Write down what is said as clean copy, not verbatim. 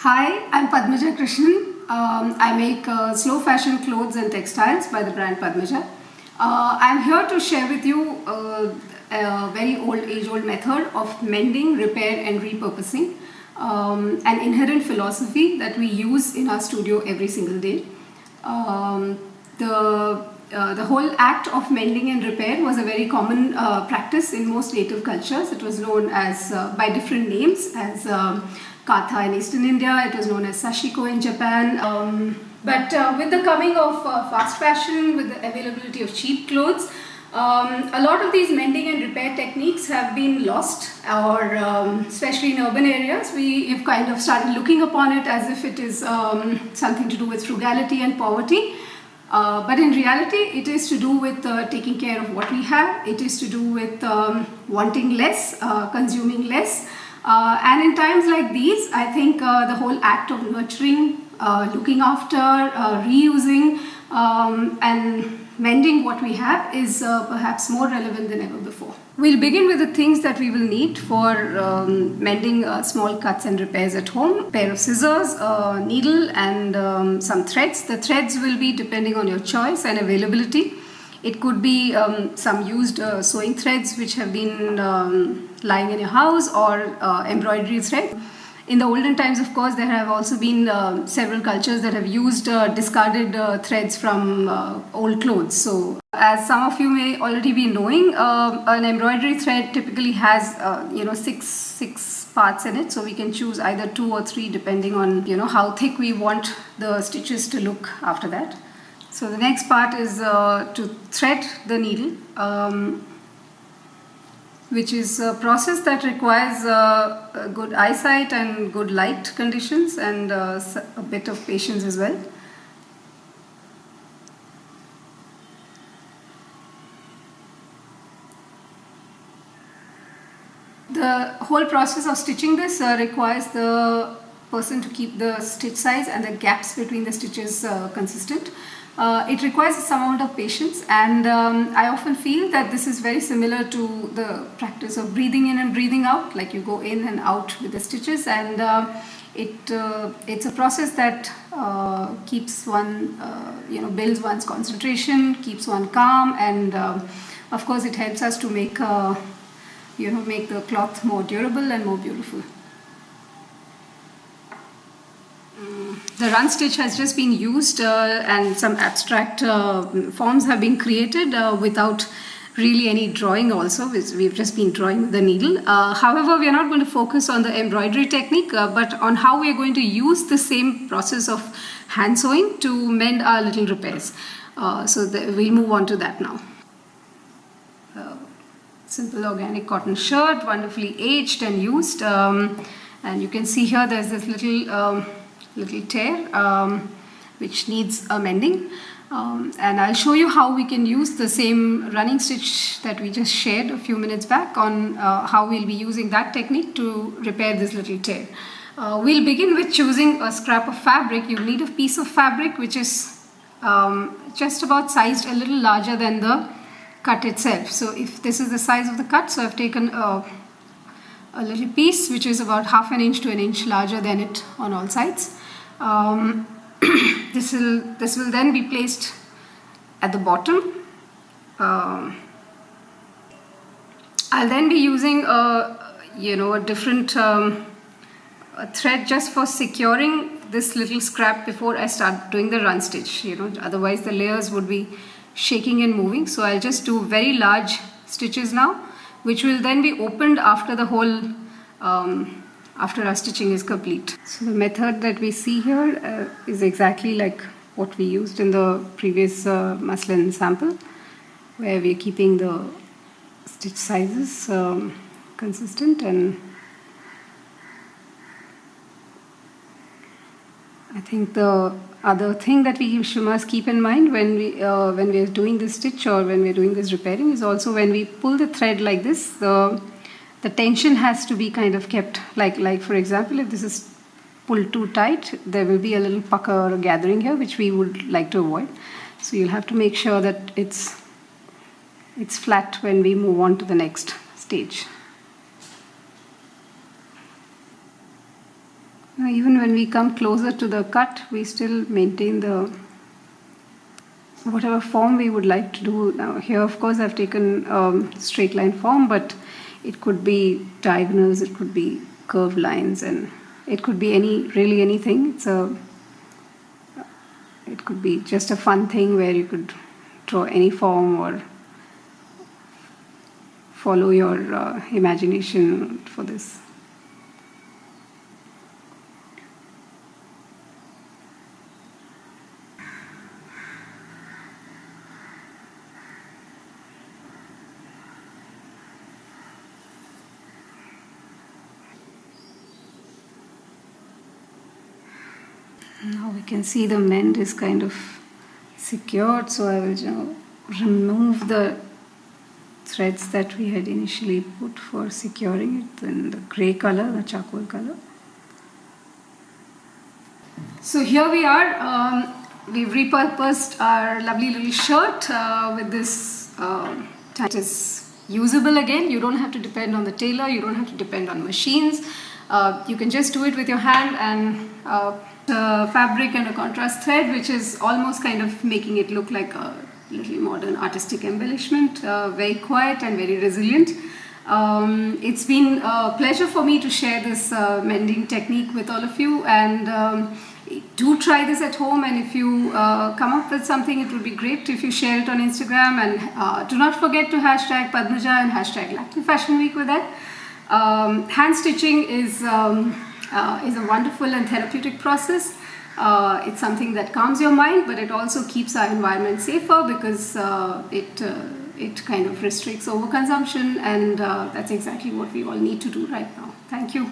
Hi, I'm Padmaja Krishnan. I make slow fashion clothes and textiles by the brand Padmaja. I'm here to share with you a very age-old method of mending, repair and repurposing, an inherent philosophy that we use in our studio every single day. The whole act of mending and repair was a very common practice in most native cultures. It was known as by different names as Katha in Eastern India. It was known as Sashiko in Japan. But with the coming of fast fashion, with the availability of cheap clothes, a lot of these mending and repair techniques have been lost, or especially in urban areas, we've kind of started looking upon it as if it is something to do with frugality and poverty. But in reality, it is to do with taking care of what we have. It is to do with wanting less, consuming less. And in times like these, I think the whole act of nurturing, looking after, reusing and mending what we have is perhaps more relevant than ever before. We'll begin with the things that we will need for mending small cuts and repairs at home. A pair of scissors, a needle and some threads. The threads will be depending on your choice and availability. It could be some used sewing threads which have been lying in your house, or embroidery thread. In the olden times, of course, there have also been several cultures that have used discarded threads from old clothes. So, as some of you may already be knowing, an embroidery thread typically has, six parts in it. So we can choose either 2 or 3 depending on, how thick we want the stitches to look after that. So the next part is to thread the needle, which is a process that requires good eyesight and good light conditions and a bit of patience as well. The whole process of stitching this requires the person to keep the stitch size and the gaps between the stitches consistent. It requires some amount of patience, and I often feel that this is very similar to the practice of breathing in and breathing out, like you go in and out with the stitches, and it's a process that keeps one, builds one's concentration, keeps one calm, and of course it helps us to make make the cloth more durable and more beautiful. The run stitch has just been used and some abstract forms have been created without really any drawing also. We've just been drawing with the needle. However, we are not going to focus on the embroidery technique, but on how we are going to use the same process of hand sewing to mend our little repairs. We'll move on to that now. Simple organic cotton shirt, wonderfully aged and used. And you can see here there's this little tear which needs a mending, and I'll show you how we can use the same running stitch that we just shared a few minutes back on how we'll be using that technique to repair this little tear. We'll begin with choosing a scrap of fabric. You'll need a piece of fabric which is just about sized a little larger than the cut itself. So if this is the size of the cut, so I've taken a little piece which is about 1/2 inch to 1 inch larger than it on all sides. This will then be placed at the bottom. I'll then be using a different thread just for securing this little scrap before I start doing the run stitch. Otherwise the layers would be shaking and moving. So I'll just do very large stitches now, which will then be opened after the whole after our stitching is complete. So the method that we see here is exactly like what we used in the previous muslin sample, where we're keeping the stitch sizes consistent. And I think the other thing that we must keep in mind when we are doing this stitch or when we're doing this repairing is also when we pull the thread like this, the tension has to be kind of kept, like for example, if this is pulled too tight, there will be a little pucker or a gathering here, which we would like to avoid. So you'll have to make sure that it's flat when we move on to the next stage. Now, even when we come closer to the cut, we still maintain the whatever form we would like to do. Now here, of course, I've taken straight line form, but it could be diagonals, it could be curved lines, and it could be really anything. It could be just a fun thing where you could draw any form or follow your imagination for this. Now we can see the mend is kind of secured, so I will remove the threads that we had initially put for securing it in the grey color, the charcoal color. So here we are. We've repurposed our lovely little shirt with this. It is usable again. You don't have to depend on the tailor. You don't have to depend on machines. You can just do it with your hand and fabric and a contrast thread, which is almost kind of making it look like a little modern artistic embellishment. Very quiet and very resilient. It's been a pleasure for me to share this mending technique with all of you, and do try this at home. And if you come up with something, it would be great if you share it on Instagram, and do not forget to hashtag Padmaja and hashtag Lakmé Fashion Week with that. Hand stitching is a wonderful and therapeutic process. It's something that calms your mind, but it also keeps our environment safer because it kind of restricts overconsumption, and that's exactly what we all need to do right now. Thank you.